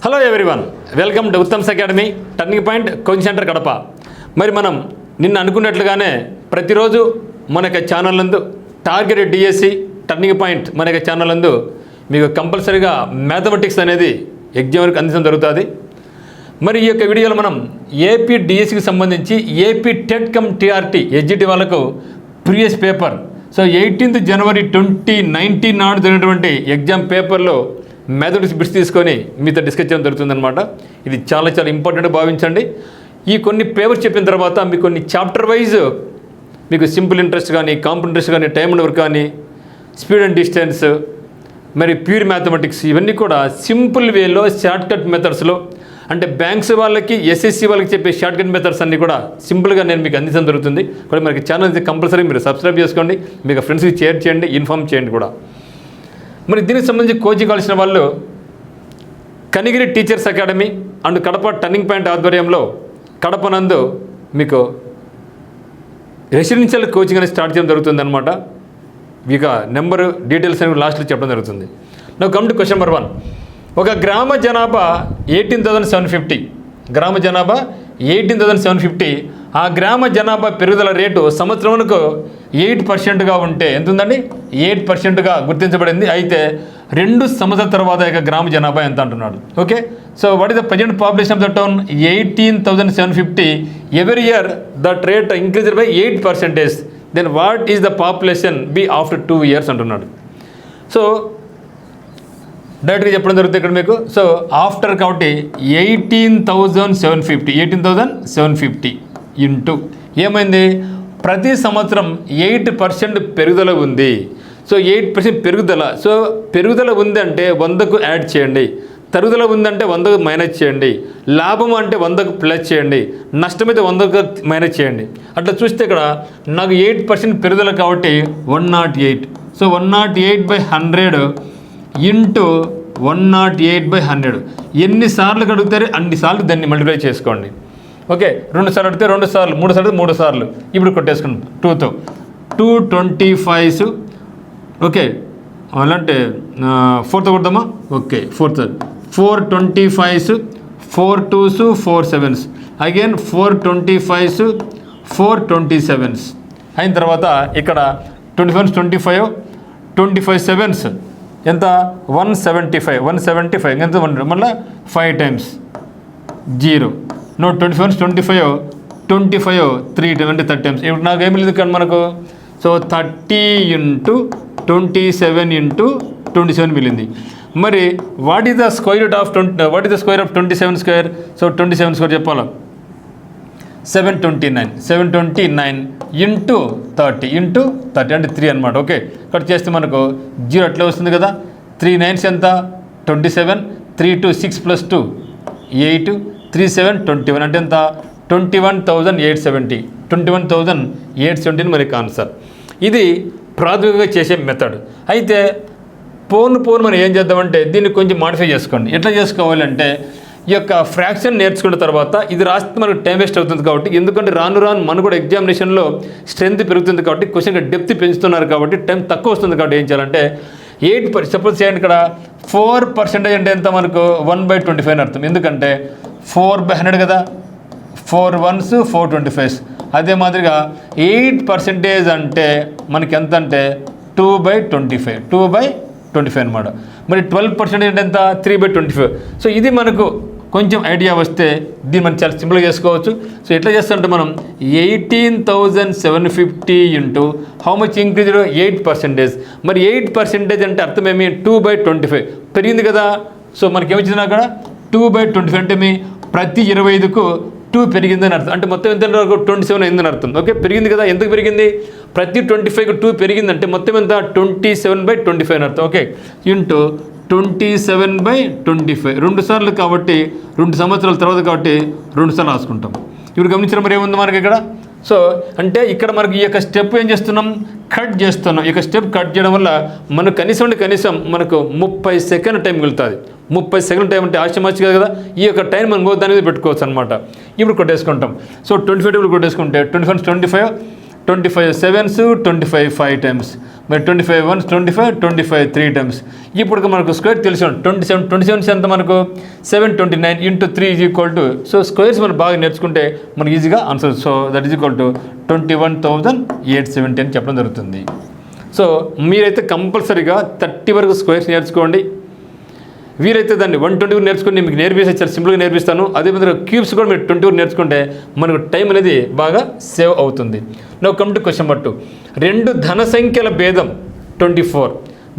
Hello everyone, welcome to Uttam's academy turning point coaching centre Kadapa. మరి మనం నిన్న అనుకున్నట్లుగానే ప్రతిరోజు మన యొక్క ఛానల్ నందు టార్గెట్ డిఎస్సి టర్నింగ్ పాయింట్ మన యొక్క ఛానల్ నందు మీకు కంపల్సరీగా మ్యాథమెటిక్స్ అనేది ఎగ్జామ్ వరకు అందించడం జరుగుతుంది. మరి ఈ యొక్క వీడియోలో మనం ఏపీ డిఎస్సికి సంబంధించి AP TET come TRT SGT వాళ్ళకు ప్రీవియస్ పేపర్ 18 జనవరి 2019 నాడు జరిగినటువంటి ఎగ్జామ్ పేపర్లో మ్యాథమెటిక్స్ బిట్స్ తీసుకొని మీతో డిస్కస్ చేయడం జరుగుతుందన్నమాట. ఇది చాలా చాలా ఇంపార్టెంట్ భావించండి. ఈ కొన్ని పేపర్స్ చెప్పిన తర్వాత మీకు కొన్ని చాప్టర్ వైజ్ మీకు సింపుల్ ఇంట్రెస్ట్ కానీ, కాంపౌండ్ ఇంట్రెస్ట్ కానీ, టైమ్ అండ్ వర్క్ కానీ, స్పీడ్ అండ్ డిస్టెన్స్, మరి ప్యూర్ మ్యాథమెటిక్స్ ఇవన్నీ కూడా సింపుల్ వేలో షార్ట్కట్ మెథడ్స్లో, అంటే బ్యాంక్స్ వాళ్ళకి ఎస్ఎస్సి వాళ్ళకి చెప్పే షార్ట్కట్ మెథడ్స్ అన్నీ కూడా సింపుల్గా నేను మీకు అందించడం జరుగుతుంది. కూడా మనకి ఛానల్ కంపల్సరీ మీరు సబ్స్క్రైబ్ చేసుకోండి, మీకు ఫ్రెండ్స్కి షేర్ చేయండి, ఇన్ఫార్మ్ చేయండి కూడా. మరి దీనికి సంబంధించి కోచింగ్ కావాల్సిన వాళ్ళు Kanigiri teachers academy and Kadapa turning point ఆధ్వర్యంలో కడప నందు మీకు రెసిడెన్షియల్ కోచింగ్ అనేది స్టార్ట్ చేయడం జరుగుతుంది అనమాట. ఇక నెంబరు డీటెయిల్స్ అనేవి లాస్ట్లో చెప్పడం జరుగుతుంది. నా కమ్ టు క్వశ్చన్ నెంబర్ 1. ఒక గ్రామ జనాభా 18,750, గ్రామ జనాభా 18,750. ఆ గ్రామ జనాభా పెరుగుదల రేటు సంవత్సరంకు 8%గా ఉంటే ఎంత ఉందండి? 8%గా గుర్తించబడింది. అయితే 2 సంవత్సరాల తర్వాత ఇక గ్రామ జనాభా ఎంత అంటున్నాడు. Okay, so what is the present population of the town? 18,750. Every year that rate increased by 8%. Then what is the population be after 2 years అంటున్నాడు. సో డైరెక్ట్గా చెప్పడం జరుగుతుంది ఇక్కడ మీకు. సో ఆఫ్టర్ కాబట్టి 18,750 ఇంటూ ఏమైంది? ప్రతి సంవత్సరం 8% పెరుగుదల ఉంది. సో 8% పెరుగుదల. సో పెరుగుదల ఉంది అంటే 100కు యాడ్ చేయండి, తరుగుదల ఉందంటే 100కు మైనస్ చేయండి, లాభం అంటే 100కు ప్లస్ చేయండి, నష్టం అయితే 100కు మైనస్ చేయండి. అట్లా చూస్తే ఇక్కడ నాకు 8% పెరుగుదల కాబట్టి 108. So 108/100 into 108/100. ఎన్నిసార్లు అడుగుతారు అన్నిసార్లు దాన్ని మల్టిప్లై చేసుకోండి. ఓకే, 2 సార్లు అడిగితే 2 సార్లు, 3 సార్లు 3 సార్లు. ఇప్పుడు కొట్టేసుకున్నాం 2తో. 225. ఓకే, అలాంటే 4తో కొడదామా? ఓకే, 4తో 425, 4 2s 4 7s, అగైన్ 425, 427 అయిన తర్వాత ఇక్కడ 25 25 7s ఎంత? 175. 175 ఎంత? మళ్ళీ 5 times 0. నో 25 25 3 times అంటే 30 times. ఇప్పుడు నాకు ఏమి లేదు కానీ మనకు. సో 30 ఇంటూ 27 ఇంటూ 27 మిగిలింది. మరి what is the square root of 27 square? So 27 square చెప్పాలా? 729 ఇంటూ 30 ఇంటూ 30 అంటే 3 అనమాట. ఓకే, కట్ చేస్తే మనకు 0 అట్లా వస్తుంది కదా. 3 9s ఎంత? 27. 3 2 6 + 2 8, 3 7 21 అంటే ఎంత? 21,870. 21,870 మనకి ఆన్సర్. ఇది ప్రాథమికంగా చేసే మెథడ్. అయితే పోను మనం ఏం చేద్దామంటే దీన్ని కొంచెం మాడిఫై చేసుకోండి. ఎట్లా చేసుకోవాలంటే ఈ యొక్క ఫ్రాక్షన్ నేర్చుకున్న తర్వాత ఇది రాస్తే మనకు టైం వేస్ట్ అవుతుంది కాబట్టి, ఎందుకంటే రాను మన కూడా ఎగ్జామినేషన్లో స్ట్రెంత్ పెరుగుతుంది కాబట్టి, క్వశ్చన్ డెప్త్ పెంచుతున్నారు కాబట్టి టైం తక్కువ వస్తుంది కాబట్టి ఏం చేయాలంటే 8% సపోజ్ చేయండి. ఇక్కడ 4% అంటే ఎంత మనకు? 1/25 అని అర్థం. ఎందుకంటే 4/100 కదా, 4 1s 425. అదే మాదిరిగా 8% అంటే మనకి ఎంత అంటే 2/25. 2/25 అనమాట. మరి 12% అంటే ఎంత? 3/25. సో ఇది మనకు కొంచెం ఐడియా వస్తే దీన్ని మనం చాలా సింపుల్గా చేసుకోవచ్చు. సో ఎట్లా చేస్తామంటే మనం 18,750 ఇంటూ హౌ మచ్ ఇంక్రీజ్డ్? 8%. మరి 8% అంటే అర్థమేమి? 2/25 పెరిగింది కదా. సో మనకి ఏమొచ్చింది అక్కడ? 2/25 అంటే మీ ప్రతి 25కు 2 పెరిగిందని అర్థం. అంటే మొత్తం ఎంత? 27 అయిందని అర్థం. ఓకే, పెరిగింది కదా. ఎందుకు పెరిగింది? ప్రతి 25కు 2 పెరిగిందంటే మొత్తం ఎంత? 27/25 అని అర్థం. ఓకే, ఇంటూ 27/25 2 సార్లు కాబట్టి 2 సంవత్సరాల తర్వాత కాబట్టి 2 సార్లు రాసుకుంటాం. ఇప్పుడు గమనించిన మరి ఏముంది మనకి ఇక్కడ? సో అంటే ఇక్కడ మనకి ఈ యొక్క స్టెప్ ఏం చేస్తున్నాం? కట్ చేస్తున్నాం. ఈ యొక్క స్టెప్ కట్ చేయడం వల్ల మనకు కనీసం మనకు 30 సెకండ్ టైం మిగులుతుంది. 30 సెకండ్ టైం అంటే ఆశ్చర్యమచ్చు కదా. ఈ యొక్క టైం మనం దాని మీద పెట్టుకోవచ్చు అనమాట. ఇప్పుడు కొట్టేసుకుంటాం. So 25 కొట్టేసుకుంటే 25 25 7s 25 5 times. మరి 25 వన్స్ 25 3 టైమ్స్. ఇప్పుడు మనకు స్క్వేర్ తెలిసి 27 ఎంత మనకు 729 into 3 is equal to, so squares మనం బాగా నేర్చుకుంటే మనకి ఈజీగా answer. So that is equal to 21,870 అని చెప్పడం జరుగుతుంది. సో మీరైతే కంపల్సరీగా 30 వరకు స్క్వేర్స్ నేర్చుకోండి. వీరైతే దాన్ని 120 నేర్చుకుని మీకు నేర్పిస్తే చాలా సింపుల్గా నేర్పిస్తాను. అదేవిధంగా క్యూబ్స్ కూడా మీరు 20 నేర్చుకుంటే మనకు టైం అనేది బాగా సేవ్ అవుతుంది. Now come to question number 2. 2 ధన సంఖ్యల భేదం 24.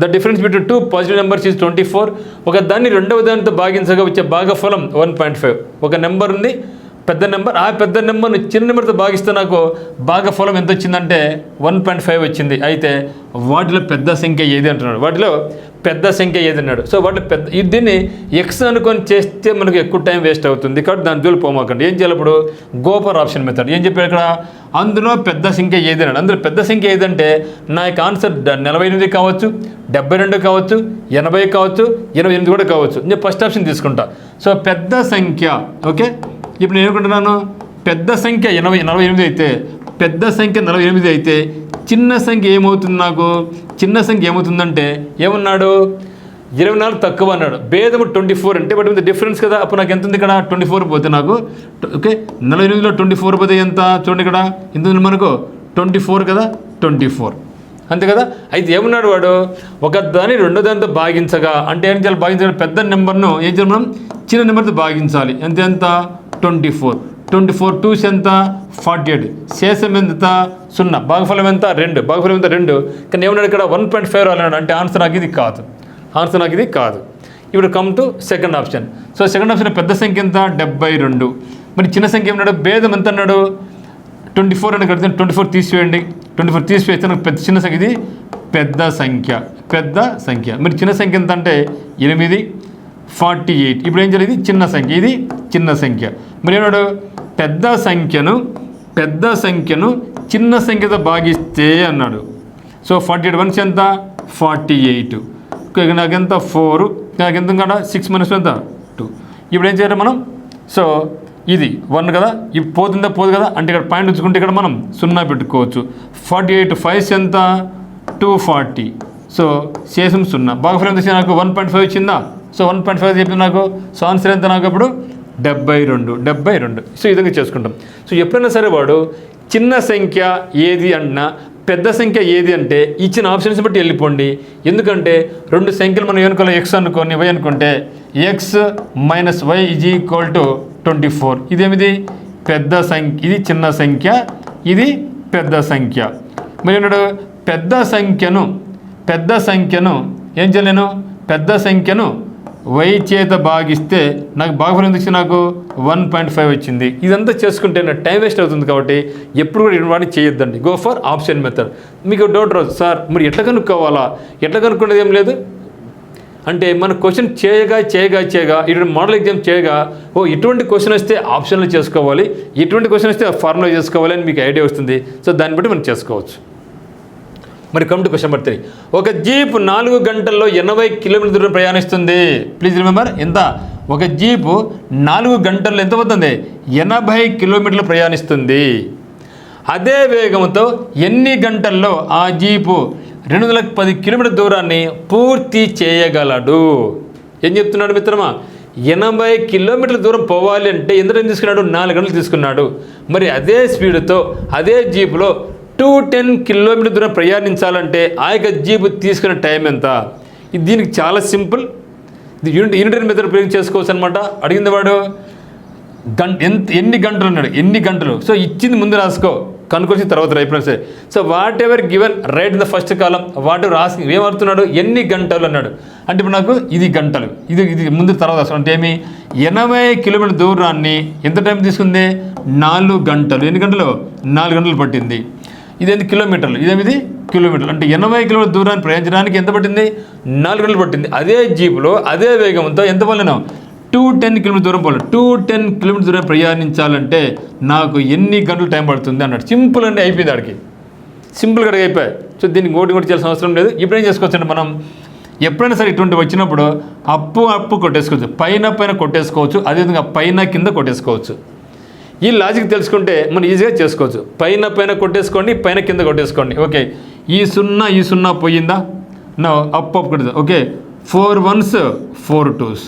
The difference between 2 positive numbers is 24. ఒక దాన్ని రెండవ దానితో భాగించగా వచ్చే భాగఫలం 1.5. ఒక నెంబర్ ఉంది పెద్ద నెంబర్, ఆ పెద్ద నెంబర్ని చిన్న నెంబర్తో భాగిస్తే నాకు భాగఫలం ఎంత వచ్చిందంటే 1.5 వచ్చింది. అయితే వాటిలో పెద్ద సంఖ్య ఏది అంటున్నాడు, వాటిలో పెద్ద సంఖ్య ఏది అన్నాడు. సో వాటిలో పెద్ద దీన్ని ఎక్స్ అనుకొని చేస్తే మనకు ఎక్కువ టైం వేస్ట్ అవుతుంది కాబట్టి దాని జోలు పోమాకండి. ఏం చేయాలి ఇప్పుడు, గో ఫర్ ఆప్షన్ మెథడ్. ఏం చెప్పాడు ఇక్కడ, అందులో పెద్ద సంఖ్య ఏది అన్నాడు. అందులో పెద్ద సంఖ్య ఏదంటే నా యొక్క ఆన్సర్ 48 కావచ్చు, 72 కావచ్చు, 80 కావచ్చు, 88 కూడా కావచ్చు. నేను ఫస్ట్ ఆప్షన్ తీసుకుంటా. సో పెద్ద సంఖ్య ఓకే. ఇప్పుడు నేను ఏమనుకుంటున్నాను, పెద్ద సంఖ్య 48 అయితే, పెద్ద సంఖ్య 48 అయితే చిన్న సంఖ్య ఏమవుతుంది, నాకు చిన్న సంఖ్య ఏమవుతుందంటే ఏమన్నాడు 24 తక్కువ అన్నాడు. భేదము 24 అంటే బట్ విత్ డిఫరెన్స్ కదా. అప్పుడు నాకు ఎంత ఉంది ఇక్కడ 24 పోతే నాకు ఓకే 48లో 24 పోతే ఎంత చూడండి ఇక్కడ ఎంత ఉంది మనకు 24 కదా 24 అంతే కదా. అయితే ఏమన్నాడు వాడు, ఒక దాన్ని రెండో దానితో భాగించగా అంటే ఏం చేయాలి, భాగించాలి పెద్ద నెంబర్ను ఏం చేయాలి మనం చిన్న నెంబర్తో భాగించాలి. ఎంత 24 2s ఎంత 48, శేషం ఎంత 0, భాగఫలం ఎంత 2, భాగఫలం ఎంత 2. కానీ ఏమన్నాడు ఇక్కడ 1.5 అన్నాడు. అంటే ఆన్సర్ నాకు ఇది కాదు, ఆన్సర్ నాకు ఇది కాదు. ఇప్పుడు come to second option. So second option పెద్ద సంఖ్య ఎంత 72. మరి చిన్న సంఖ్య ఏమన్నాడు, భేదం ఎంత అన్నాడు 24 అని కడితే 24 తీసివేయండి. 24 తీసివేస్తే నాకు పెద్ద చిన్న సంఖ్య, ఇది పెద్ద సంఖ్య, పెద్ద సంఖ్య. మరి చిన్న సంఖ్య ఎంత అంటే 8 48. ఇప్పుడు ఏం చేయాలి, ఇది చిన్న సంఖ్య, ఇది చిన్న సంఖ్య. మరి ఏమన్నాడు, పెద్ద సంఖ్యను చిన్న సంఖ్యతో భాగిస్తే అన్నాడు. సో 48 వన్స్ ఎంత 48, నాకెంత 4, నాకెంత కదా 6 - 1 ఎంత 2. ఇప్పుడు ఏం చేయాలి మనం, సో ఇది 1 కదా, ఇది పోతుందా పోదు కదా, అంటే ఇక్కడ పాయింట్ ఉంచుకుంటే ఇక్కడ మనం 0 పెట్టుకోవచ్చు. 48 5s ఎంత 240. సో శేషం 0, భాగఫలం ఎంత నాకు 1.5 వచ్చిందా. సో 1.5 చెప్పింది నాకు. సో ఆన్సర్ ఎంత నాకు అప్పుడు 72. సో ఈ విధంగా చేసుకుంటాం. సో ఎప్పుడైనా సరే వాడు చిన్న సంఖ్య ఏది అన్నా పెద్ద సంఖ్య ఏది అంటే ఇచ్చిన ఆప్షన్స్ బట్టి వెళ్ళిపోండి. ఎందుకంటే రెండు సంఖ్యలు మనం ఏనుకోవాలి, ఎక్స్ అనుకోని వై అనుకుంటే x - y is equal to 24. ఇదేమిది పెద్ద సంఖ్య, ఇది చిన్న సంఖ్య, ఇది పెద్ద సంఖ్య. మరి ఏమన్నాడు, పెద్ద సంఖ్యను ఏం చేయలేను, పెద్ద సంఖ్యను y చేత భాగిస్తే నాకు భాగఫలం ఎంత వచ్చింది, నాకు 1.5 వచ్చింది. ఇదంతా చేసుకుంటే నాకు టైం వేస్ట్ అవుతుంది కాబట్టి ఎప్పుడు కూడా ఇటువంటి చేయొద్దండి. Go for option method. మీకు డౌట్ రాదు, సార్ మరి ఎట్లా కనుక్కోవాలా, ఎట్లా కనుక్కునేది ఏం లేదు. అంటే మన క్వశ్చన్ చేయగా ఇటువంటి మోడల్ ఎగ్జామ్ చేయగా ఇటువంటి క్వశ్చన్ వస్తే ఆప్షన్లు చేసుకోవాలి, ఇటువంటి క్వశ్చన్ వస్తే ఫార్ములా చేసుకోవాలి అని మీకు ఐడియా వస్తుంది. సో దాన్ని బట్టి మనం చేసుకోవచ్చు. మరి కమ్ టు క్వశ్చన్ నెంబర్ 3. ఒక జీప్ 4 గంటల్లో 80 కిలోమీటర్ల దూరం ప్రయాణిస్తుంది. ప్లీజ్ రిమెంబర్, ఎంత, ఒక జీపు 4 గంటల్లో ఎంత పోతుంది 80 కిలోమీటర్లు ప్రయాణిస్తుంది. అదే వేగంతో ఎన్ని గంటల్లో ఆ జీపు 210 కిలోమీటర్ల దూరాన్ని పూర్తి చేయగలడు. ఏం చెప్తున్నాడు మిత్రమా, 80 కిలోమీటర్ల దూరం పోవాలి అంటే ఎంత టైం తీసుకున్నాడు, 4 గంటలు తీసుకున్నాడు. మరి అదే స్పీడ్తో అదే జీపులో 210 కిలోమీటర్ దూరం ప్రయాణించాలంటే ఆ యొక్క జీపు తీసుకునే టైం ఎంత. దీనికి చాలా సింపుల్, ఇది యూనిటరీ మెథడ్ ప్రయోగం చేసుకోవచ్చు అనమాట. అడిగింది వాడు ఎన్ని గంటలు అన్నాడు, ఎన్ని గంటలు. సో ఇచ్చింది ముందు రాసుకో, కనుక్కొచ్చిన తర్వాత reference. So whatever given right in the first column, whatever రాసి ఏమవుతున్నాడు ఎన్ని గంటలు అన్నాడు. అంటే ఇప్పుడు నాకు ఇది గంటలు, ఇది ముందు తర్వాత రాసుకో. అంటే ఏమి 80 కిలోమీటర్ దూరాన్ని ఎంత టైం తీసుకుంది 4 గంటలు. ఎన్ని గంటలు 4 గంటలు పట్టింది. ఇదేంటి కిలోమీటర్లు, ఇదేమిది కిలోమీటర్లు. అంటే 80 కిలోమీటర్ దూరాన్ని ప్రయాణించడానికి ఎంత పట్టింది 4 గంటలు పట్టింది. అదే జీపులో అదే వేగంతో ఎంత పోలేను 210 కిలోమీటర్ దూరం పోలేదు. 210 కిలోమీటర్ దూరం ప్రయాణించాలంటే నాకు ఎన్ని గంటలు టైం పడుతుంది అన్నాడు. సింపుల్ అండి, అయిపోయింది ఆడికి, సింపుల్గా అయిపోయాయి. సో దీనికి ఓటి చేయాల్సిన అవసరం లేదు. ఇప్పుడేం చేసుకోవచ్చు అంటే మనం ఎప్పుడైనా సరే ఇటువంటి వచ్చినప్పుడు అప్పు కొట్టేసుకోవచ్చు, పైన కొట్టేసుకోవచ్చు, అదేవిధంగా పైన కింద కొట్టేసుకోవచ్చు. ఈ లాజిక్ తెలుసుకుంటే మనం ఈజీగా చేసుకోవచ్చు. పైన కొట్టేసుకోండి, పైన కింద కొట్టేసుకోండి. ఓకే, ఈ సున్నా పోయిందా? నా అప్ కొడుతుంది. Okay, 4 1s 4 2s.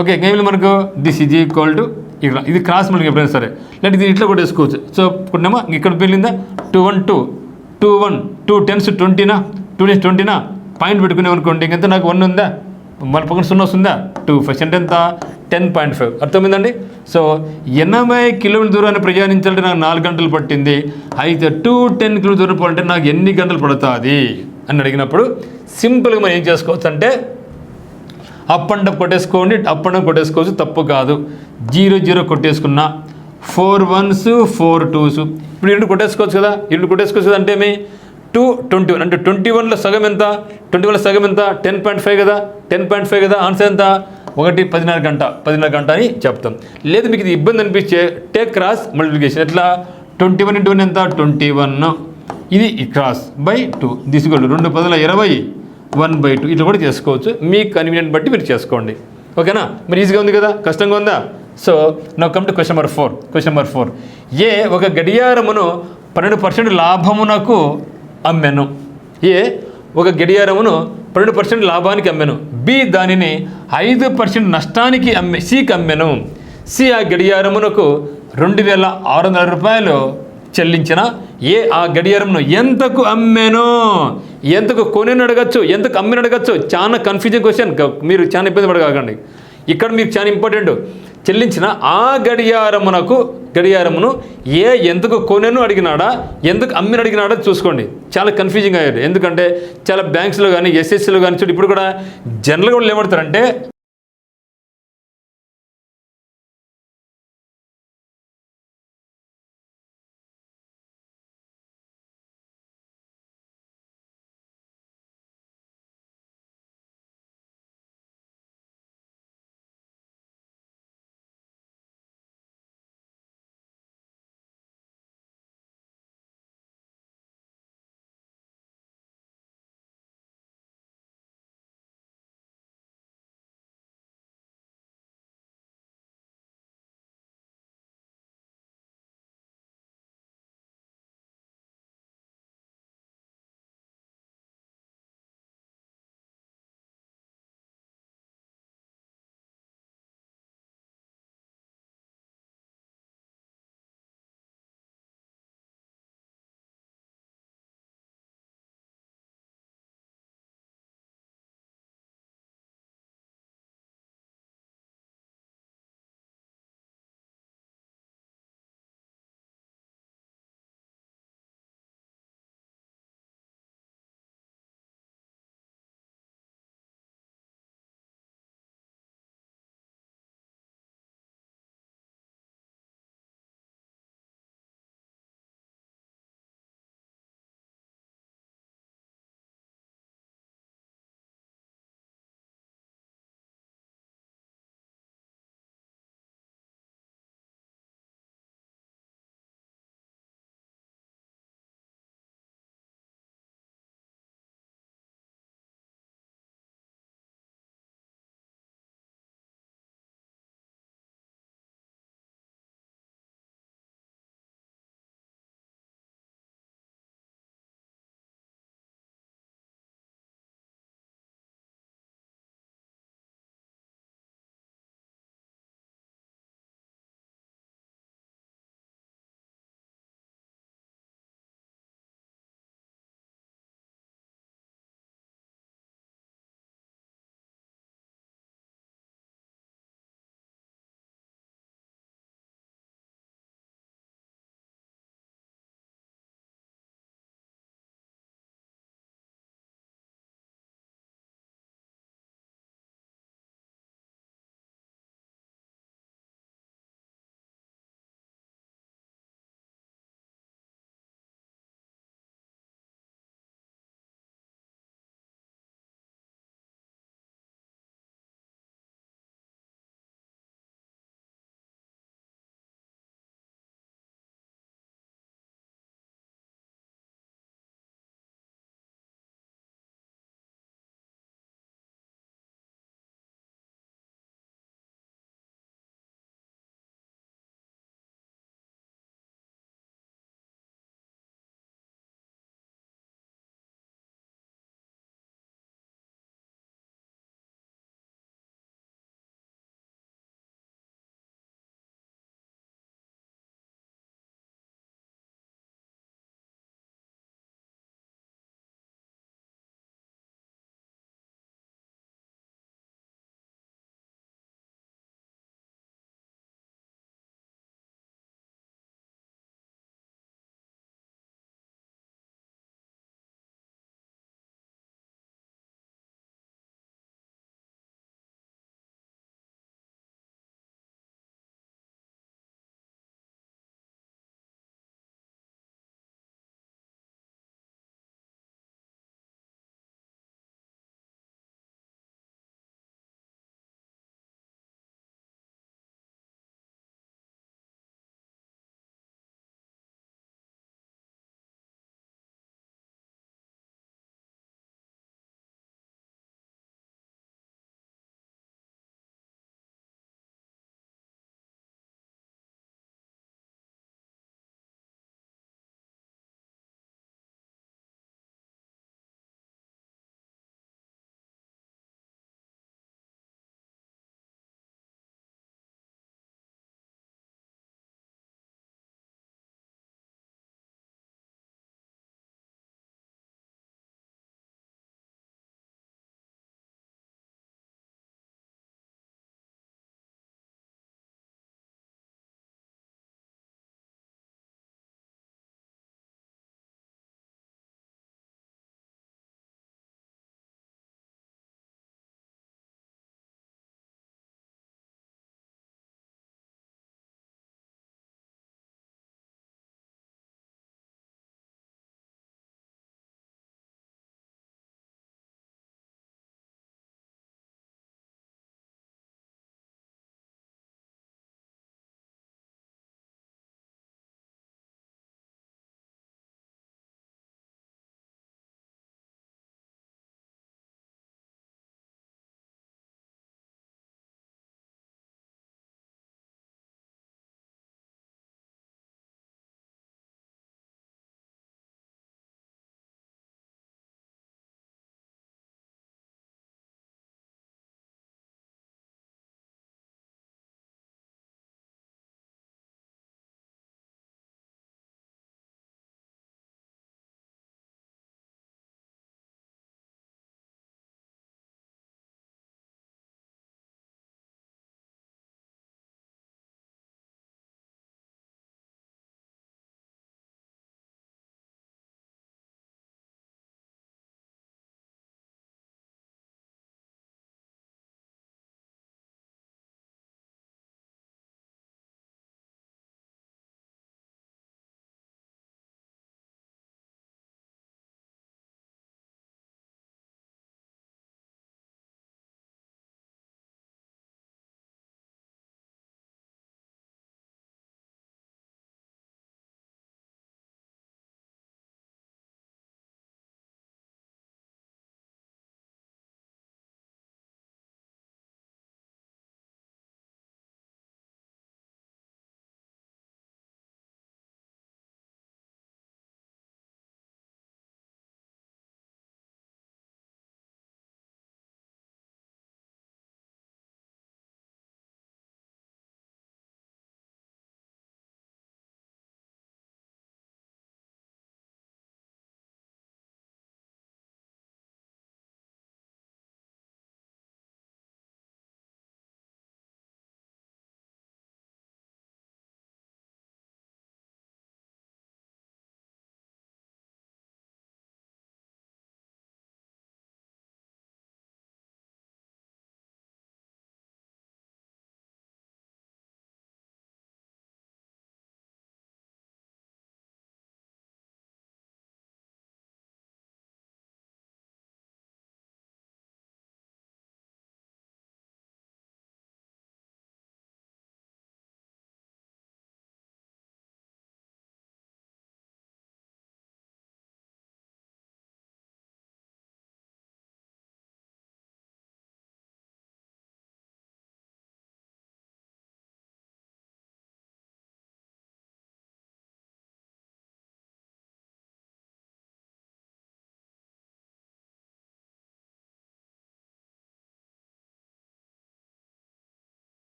ఓకే, కేవలం మనకు దిస్ ఈజ్ ఈక్వల్ టు ఇక్కడ ఇది క్రాస్ మనకి ఎప్పుడైనా సరే లేదంటే ఇది ఇట్లా కొట్టేసుకోవచ్చు. సో కొట్టినామా ఇక్కడ పెళ్ళిందా 2 1 2 2 1 2 10s 20నా 2 10s 20నా పాయింట్ పెట్టుకునే అనుకోండి ఇంకెంత నాకు 1 ఉందా మన పక్కన 0 వస్తుందా 2 అంటే ఎంత 10.5 అర్థమైందండి. సో 80 కిలోమీటర్ దూరాన్ని ప్రయాణించాలంటే నాకు 4 గంటలు పట్టింది. అయితే 10 కిలోమీటర్ దూరం పోవాలంటే నాకు ఎన్ని గంటలు పడుతుంది అని అడిగినప్పుడు సింపుల్గా మనం ఏం చేసుకోవచ్చు అంటే అప్ అండ్ అప్ కొట్టేసుకోండి, అప్ అండ్ అప్ కొట్టేసుకోవచ్చు, తప్పు కాదు. 0 0 కొట్టేసుకున్నా 4 1s 4 2s. ఇప్పుడు 2 కొట్టేసుకోవచ్చు కదా, 2 కొట్టేసుకోవచ్చు కదా అంటే ఏమి 2 21 అంటే 21లో సగం ఎంత 21లో సగం ఎంత 10.5 కదా 10.5 కదా. ఆన్సర్ ఎంత 1 10.5 గంట అని చెప్తాం. లేదు మీకు ఇది ఇబ్బంది అనిపించే టేక్ క్రాస్ మల్టిప్లికేషన్ ఎట్లా 21 into 1 ఎంత 21 ఇది క్రాస్ బై 2 తీసుకెళ్ళు 2 10 20 1/2 ఇట్లా కూడా చేసుకోవచ్చు. మీ కన్వీనియంట్ బట్టి మీరు చేసుకోండి. ఓకేనా, మరి ఈజీగా ఉంది కదా, కష్టంగా ఉందా? So now come to question number 4. Question number 4, ఏ ఒక గడియారమును 12% లాభమునకు అమ్మెను. ఏ ఒక గడియారమును 12% లాభానికి అమ్మెను. బి దానిని 5% నష్టానికి సికి అమ్మెను. సి ఆ గడియారమునకు 2600 రూపాయలు చెల్లించిన ఏ ఆ గడియారంను ఎంతకు అమ్మెను, ఎంతకు కొనేను అడగచ్చు, ఎంతకు అమ్మిన అడగచ్చు. చాలా కన్ఫ్యూజింగ్ క్వశ్చన్, మీరు చాలా ఇబ్బంది పడకండి. ఇక్కడ మీకు చాలా ఇంపార్టెంట్. చెల్లించిన ఆ గడియారమును ఏ ఎంతకు కొనేను అడిగినాడా ఎందుకు అమ్మిన అడిగినాడా చూసుకోండి. చాలా కన్ఫ్యూజింగ్ అయ్యారు. ఎందుకంటే చాలా బ్యాంక్స్లో కానీ ఎస్ఎస్సీలో కానీ చూడు ఇప్పుడు కూడా జనరల్గా వాళ్ళు ఏమంటారంటే